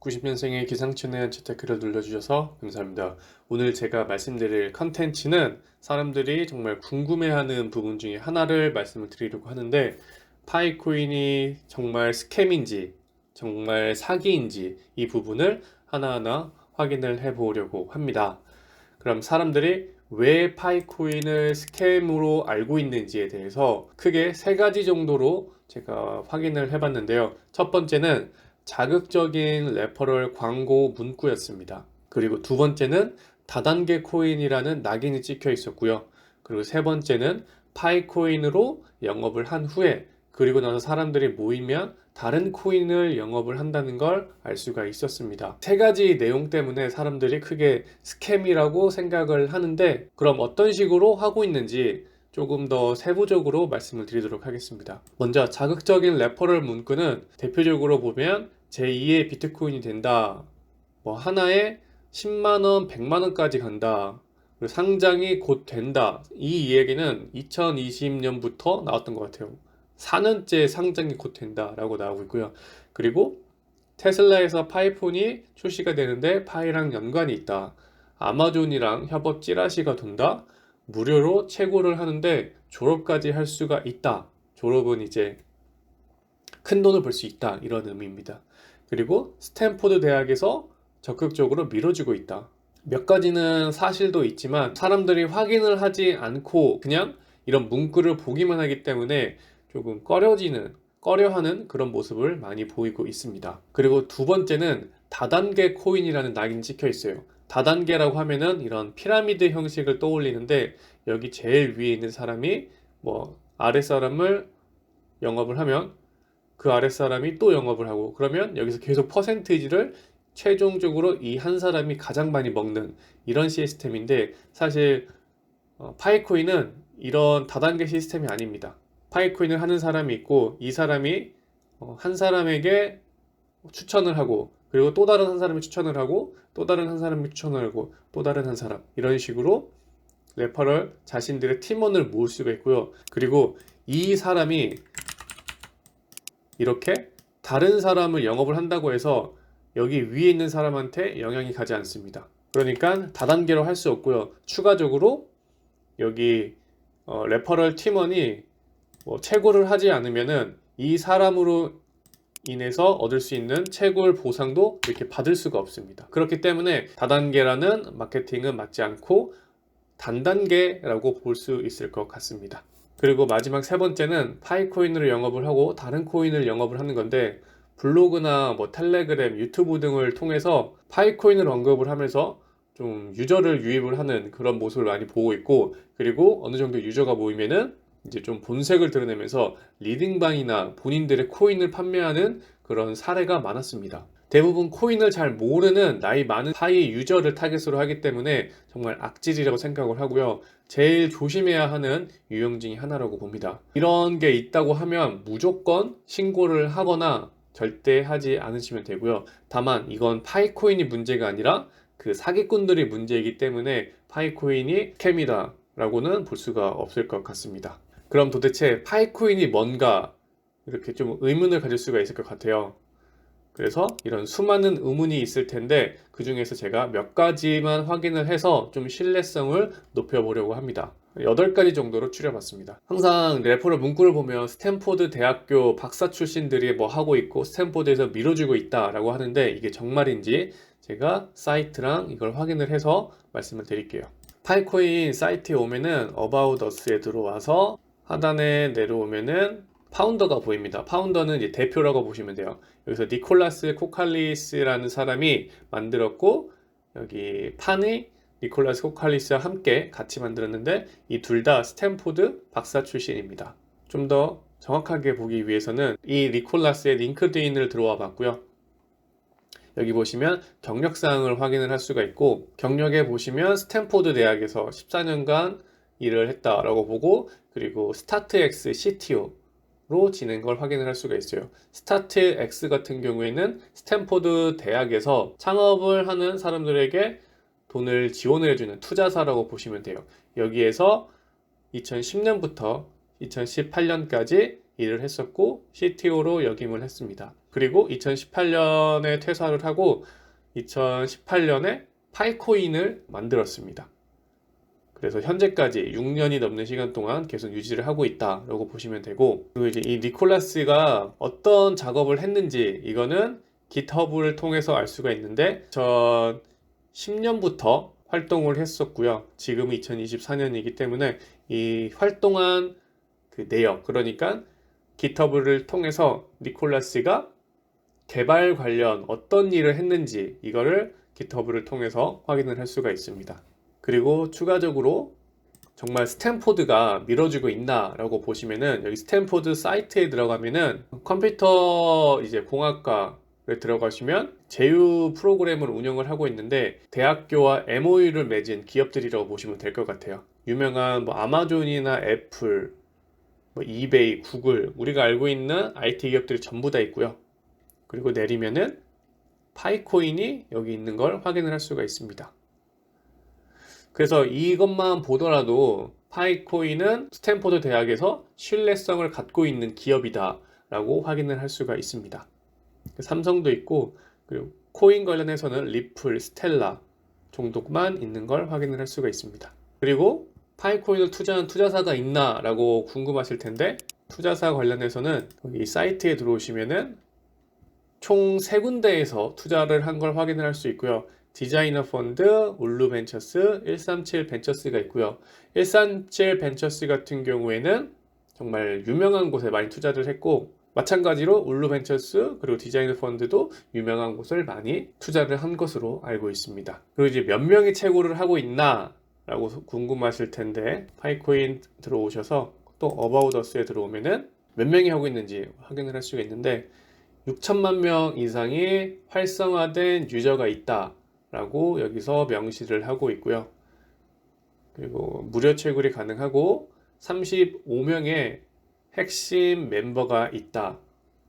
90년생의 기상천외한 재테크를 눌러주셔서 감사합니다. 오늘 제가 말씀드릴 컨텐츠는 사람들이 정말 궁금해하는 부분 중에 하나를 말씀을 드리려고 하는데, 파이코인이 정말 스캠인지 정말 사기인지 이 부분을 하나하나 확인을 해보려고 합니다. 그럼 사람들이 왜 파이코인을 스캠으로 알고 있는지에 대해서 크게 세 가지 정도로 제가 확인을 해봤는데요. 첫 번째는 자극적인 레퍼럴 광고 문구였습니다. 그리고 두 번째는 다단계 코인이라는 낙인이 찍혀 있었고요. 그리고 세 번째는 파이코인으로 영업을 한 후에 그리고 나서 사람들이 모이면 다른 코인을 영업을 한다는 걸 알 수가 있었습니다. 세 가지 내용 때문에 사람들이 크게 스캠이라고 생각을 하는데, 그럼 어떤 식으로 하고 있는지 조금 더 세부적으로 말씀을 드리도록 하겠습니다. 먼저 자극적인 레퍼럴 문구는 대표적으로 보면 제2의 비트코인이 된다, 뭐 하나에 10만원, 100만원까지 간다, 그리고 상장이 곧 된다. 이 이야기는 2020년부터 나왔던 것 같아요. 4년째 상장이 곧 된다 라고 나오고 있고요. 그리고 테슬라에서 파이폰이 출시가 되는데 파이랑 연관이 있다, 아마존이랑 협업 찌라시가 돈다, 무료로 채굴을 하는데 졸업까지 할 수가 있다, 졸업은 이제 큰 돈을 벌 수 있다, 이런 의미입니다. 그리고 스탠포드 대학에서 적극적으로 밀어주고 있다. 몇 가지는 사실도 있지만 사람들이 확인을 하지 않고 그냥 이런 문구를 보기만 하기 때문에 조금 꺼려하는 그런 모습을 많이 보이고 있습니다. 그리고 두 번째는 다단계 코인이라는 낙인이 찍혀 있어요. 다단계라고 하면은 이런 피라미드 형식을 떠올리는데, 여기 제일 위에 있는 사람이 뭐 아랫사람을 영업을 하면 그 아랫사람이 또 영업을 하고, 그러면 여기서 계속 퍼센테이지를 최종적으로 이 한 사람이 가장 많이 먹는 이런 시스템인데, 사실 파이코인은 이런 다단계 시스템이 아닙니다. 파이코인을 하는 사람이 있고, 이 사람이 한 사람에게 추천을 하고, 그리고 또 다른 한 사람이 추천을 하고, 또 다른 한 사람이 추천을 하고, 또 다른 한 사람, 이런 식으로 레퍼럴 자신들의 팀원을 모을 수가 있고요. 그리고 이 사람이 이렇게 다른 사람을 영업을 한다고 해서 여기 위에 있는 사람한테 영향이 가지 않습니다. 그러니까 다단계로 할 수 없고요. 추가적으로 여기 레퍼럴 팀원이 뭐 채굴을 하지 않으면은 이 사람으로 인해서 얻을 수 있는 채굴 보상도 이렇게 받을 수가 없습니다. 그렇기 때문에 다단계라는 마케팅은 맞지 않고 단단계라고 볼 수 있을 것 같습니다. 그리고 마지막 세 번째는 파이코인으로 영업을 하고 다른 코인을 영업을 하는 건데, 블로그나 뭐 텔레그램, 유튜브 등을 통해서 파이코인을 언급을 하면서 좀 유저를 유입을 하는 그런 모습을 많이 보고 있고, 그리고 어느 정도 유저가 모이면은 이제 좀 본색을 드러내면서 리딩방이나 본인들의 코인을 판매하는 그런 사례가 많았습니다. 대부분 코인을 잘 모르는 나이 많은 파이 유저를 타겟으로 하기 때문에 정말 악질이라고 생각을 하고요. 제일 조심해야 하는 유형 중에 하나라고 봅니다. 이런 게 있다고 하면 무조건 신고를 하거나 절대 하지 않으시면 되고요. 다만 이건 파이코인이 문제가 아니라 그 사기꾼들이 문제이기 때문에 파이코인이 스캠이다 라고는 볼 수가 없을 것 같습니다. 그럼 도대체 파이코인이 뭔가, 이렇게 좀 의문을 가질 수가 있을 것 같아요. 그래서 이런 수많은 의문이 있을 텐데, 그 중에서 제가 몇 가지만 확인을 해서 좀 신뢰성을 높여보려고 합니다. 8가지 정도로 추려봤습니다. 항상 레퍼럴 문구를 보면 스탠포드 대학교 박사 출신들이 뭐 하고 있고 스탠포드에서 밀어주고 있다라고 하는데, 이게 정말인지 제가 사이트랑 이걸 확인을 해서 말씀을 드릴게요. 파이코인 사이트에 오면은 About Us에 들어와서 하단에 내려오면은 파운더가 보입니다. 파운더는 이제 대표라고 보시면 돼요. 여기서 니콜라스 코칼리스라는 사람이 만들었고, 여기 판이 니콜라스 코칼리스와 함께 같이 만들었는데, 이 둘 다 스탠포드 박사 출신입니다. 좀 더 정확하게 보기 위해서는 이 니콜라스의 링크드인을 들어와 봤고요. 여기 보시면 경력사항을 확인을 할 수가 있고, 경력에 보시면 스탠포드 대학에서 14년간 일을 했다라고 보고, 그리고 스타트X CTO로 지낸 걸 확인을 할 수가 있어요. 스타트X 같은 경우에는 스탠포드 대학에서 창업을 하는 사람들에게 돈을 지원을 해주는 투자사라고 보시면 돼요. 여기에서 2010년부터 2018년까지 일을 했었고 CTO로 역임을 했습니다. 그리고 2018년에 퇴사를 하고 2018년에 파이코인을 만들었습니다. 그래서 현재까지 6년이 넘는 시간 동안 계속 유지를 하고 있다라고 보시면 되고, 그리고 이제 이 니콜라스가 어떤 작업을 했는지 이거는 깃허브를 통해서 알 수가 있는데 2010년부터 활동을 했었고요. 지금은 2024년이기 때문에 이 활동한 그 내역, 그러니까 깃허브를 통해서 니콜라스가 개발 관련 어떤 일을 했는지 이거를 깃허브를 통해서 확인을 할 수가 있습니다. 그리고 추가적으로 정말 스탠포드가 밀어주고 있나 라고 보시면은, 여기 스탠포드 사이트에 들어가면은 컴퓨터 이제 공학과에 들어가시면 제휴 프로그램을 운영을 하고 있는데 대학교와 MOU를 맺은 기업들이라고 보시면 될 것 같아요. 유명한 뭐 아마존이나 애플, 뭐 이베이, 구글, 우리가 알고 있는 IT 기업들이 전부 다 있고요. 그리고 내리면은 파이코인이 여기 있는 걸 확인을 할 수가 있습니다. 그래서 이것만 보더라도 파이코인은 스탠포드 대학에서 신뢰성을 갖고 있는 기업이다 라고 확인을 할 수가 있습니다. 삼성도 있고, 그리고 코인 관련해서는 리플, 스텔라 정도만 있는 걸 확인을 할 수가 있습니다. 그리고 파이코인을 투자한 투자사가 있나 라고 궁금하실 텐데, 투자사 관련해서는 여기 사이트에 들어오시면은 총 3군데에서 투자를 한 걸 확인을 할 수 있고요. 디자이너 펀드, 울루벤처스, 137 벤처스가 있고요. 137 벤처스 같은 경우에는 정말 유명한 곳에 많이 투자를 했고, 마찬가지로 울루벤처스 그리고 디자이너 펀드도 유명한 곳을 많이 투자를 한 것으로 알고 있습니다. 그리고 이제 몇 명이 채굴을 하고 있나 라고 궁금하실 텐데, 파이코인 들어오셔서 또 어바웃 어스에 들어오면은 몇 명이 하고 있는지 확인을 할 수가 있는데, 6천만 명 이상이 활성화된 유저가 있다 라고 여기서 명시를 하고 있고요. 그리고 무료 채굴이 가능하고 35명의 핵심 멤버가 있다,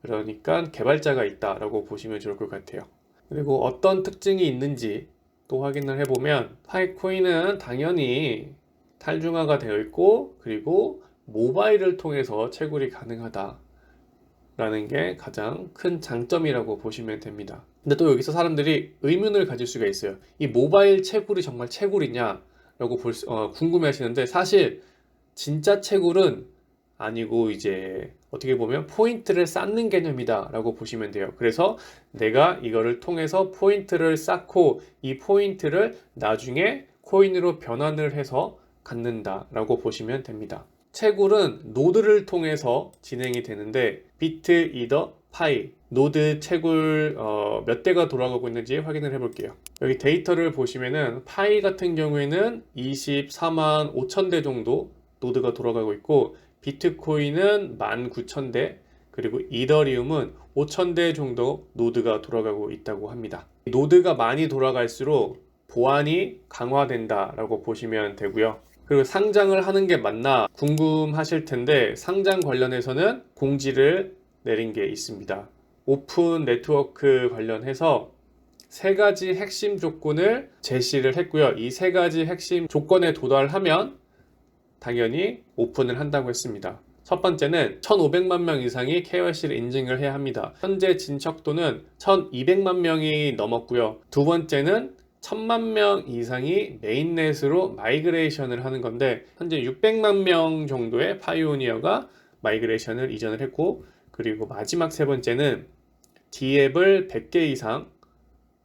그러니까 개발자가 있다 라고 보시면 좋을 것 같아요. 그리고 어떤 특징이 있는지 또 확인을 해보면, 파이코인은 당연히 탈중화가 되어 있고, 그리고 모바일을 통해서 채굴이 가능하다 라는 게 가장 큰 장점이라고 보시면 됩니다. 근데 또 여기서 사람들이 의문을 가질 수가 있어요. 이 모바일 채굴이 정말 채굴이냐 라고 궁금해 하시는데, 사실 진짜 채굴은 아니고 이제 어떻게 보면 포인트를 쌓는 개념이다 라고 보시면 돼요. 그래서 내가 이거를 통해서 포인트를 쌓고 이 포인트를 나중에 코인으로 변환을 해서 갖는다 라고 보시면 됩니다. 채굴은 노드를 통해서 진행이 되는데, 비트, 이더, 파이, 노드 채굴 몇 대가 돌아가고 있는지 확인을 해볼게요. 여기 데이터를 보시면은 파이 같은 경우에는 24만 5천 대 정도 노드가 돌아가고 있고, 비트코인은 19,000대, 그리고 이더리움은 5,000대 정도 노드가 돌아가고 있다고 합니다. 노드가 많이 돌아갈수록 보안이 강화된다 라고 보시면 되고요. 그리고 상장을 하는 게 맞나 궁금하실 텐데, 상장 관련해서는 공지를 내린 게 있습니다. 오픈 네트워크 관련해서 3가지 핵심 조건을 제시를 했고요. 이 3가지 핵심 조건에 도달하면 당연히 오픈을 한다고 했습니다. 첫 번째는 1,500만 명 이상이 KYC를 인증을 해야 합니다. 현재 진척도는 1,200만 명이 넘었고요. 두 번째는 1,000만 명 이상이 메인넷으로 마이그레이션을 하는 건데, 현재 600만 명 정도의 파이오니어가 마이그레이션을 이전을 했고, 그리고 마지막 3번째는 D앱을 100개 이상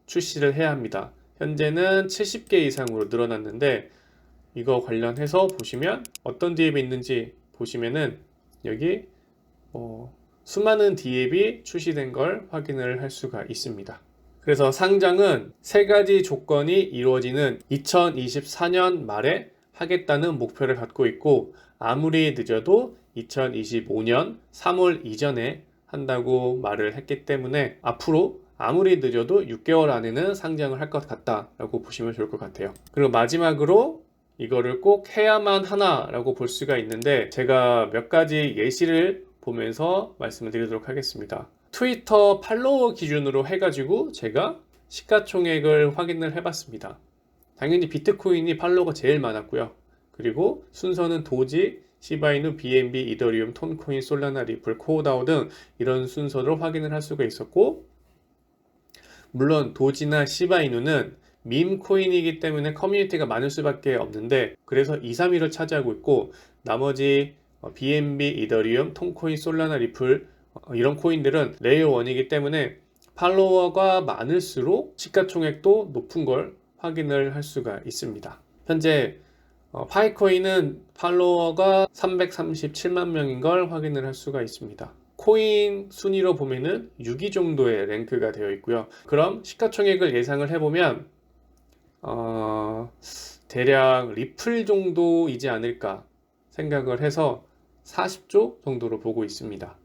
출시를 해야 합니다. 현재는 70개 이상으로 늘어났는데, 이거 관련해서 보시면 어떤 D앱이 있는지 보시면은 여기 수많은 D앱이 출시된 걸 확인을 할 수가 있습니다. 그래서 상장은 3가지 조건이 이루어지는 2024년 말에 하겠다는 목표를 갖고 있고, 아무리 늦어도 2025년 3월 이전에 한다고 말을 했기 때문에 앞으로 아무리 늦어도 6개월 안에는 상장을 할 것 같다라고 보시면 좋을 것 같아요. 그리고 마지막으로 이거를 꼭 해야만 하나라고 볼 수가 있는데, 제가 몇 가지 예시를 보면서 말씀을 드리도록 하겠습니다. 트위터 팔로워 기준으로 해가지고 제가 시가총액을 확인을 해봤습니다. 당연히 비트코인이 팔로워가 제일 많았고요. 그리고 순서는 도지, 시바이누, BNB, 이더리움, 톤코인, 솔라나, 리플, 코어다오 등 이런 순서로 확인을 할 수가 있었고, 물론 도지나 시바이누는 밈 코인이기 때문에 커뮤니티가 많을 수밖에 없는데, 그래서 2, 3위를 차지하고 있고, 나머지 BNB, 이더리움, 톤코인, 솔라나, 리플 이런 코인들은 레이어 1이기 때문에 팔로워가 많을수록 시가총액도 높은 걸 확인을 할 수가 있습니다. 현재 파이코인은 팔로워가 337만 명인 걸 확인을 할 수가 있습니다. 코인 순위로 보면은 6위 정도의 랭크가 되어 있고요. 그럼 시가총액을 예상을 해보면 대략 리플 정도이지 않을까 생각을 해서 40조 정도로 보고 있습니다.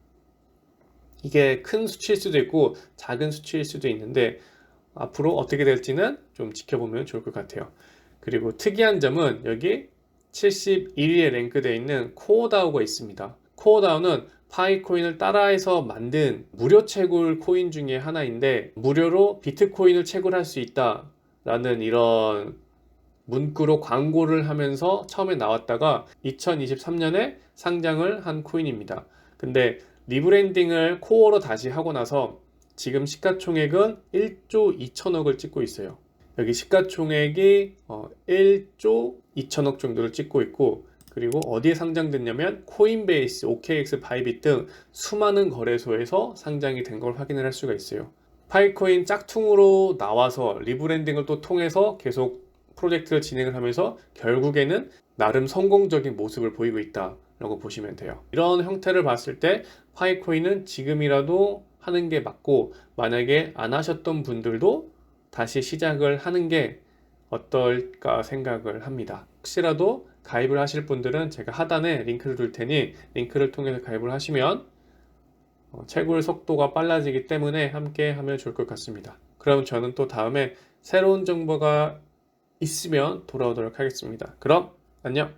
이게 큰 수치일 수도 있고 작은 수치일 수도 있는데 앞으로 어떻게 될지는 좀 지켜보면 좋을 것 같아요. 그리고 특이한 점은 여기 71위에 랭크되어 있는 코어다오가 있습니다. 코어다오는 파이코인을 따라해서 만든 무료 채굴 코인 중에 하나인데, 무료로 비트코인을 채굴할 수 있다라는 이런 문구로 광고를 하면서 처음에 나왔다가 2023년에 상장을 한 코인입니다. 근데 리브랜딩을 코어로 다시 하고 나서 지금 시가총액은 1조 2천억을 찍고 있어요. 여기 시가총액이 1조 2천억 정도를 찍고 있고, 그리고 어디에 상장됐냐면 코인베이스, OKX, 바이빗 등 수많은 거래소에서 상장이 된 걸 확인을 할 수가 있어요. 파이코인 짝퉁으로 나와서 리브랜딩을 또 통해서 계속 프로젝트를 진행을 하면서 결국에는 나름 성공적인 모습을 보이고 있다라고 보시면 돼요. 이런 형태를 봤을 때 파이코인은 지금이라도 하는 게 맞고, 만약에 안 하셨던 분들도 다시 시작을 하는 게 어떨까 생각을 합니다. 혹시라도 가입을 하실 분들은 제가 하단에 링크를 둘 테니 링크를 통해서 가입을 하시면 채굴 속도가 빨라지기 때문에 함께 하면 좋을 것 같습니다. 그럼 저는 또 다음에 새로운 정보가 있으면 돌아오도록 하겠습니다. 그럼 안녕!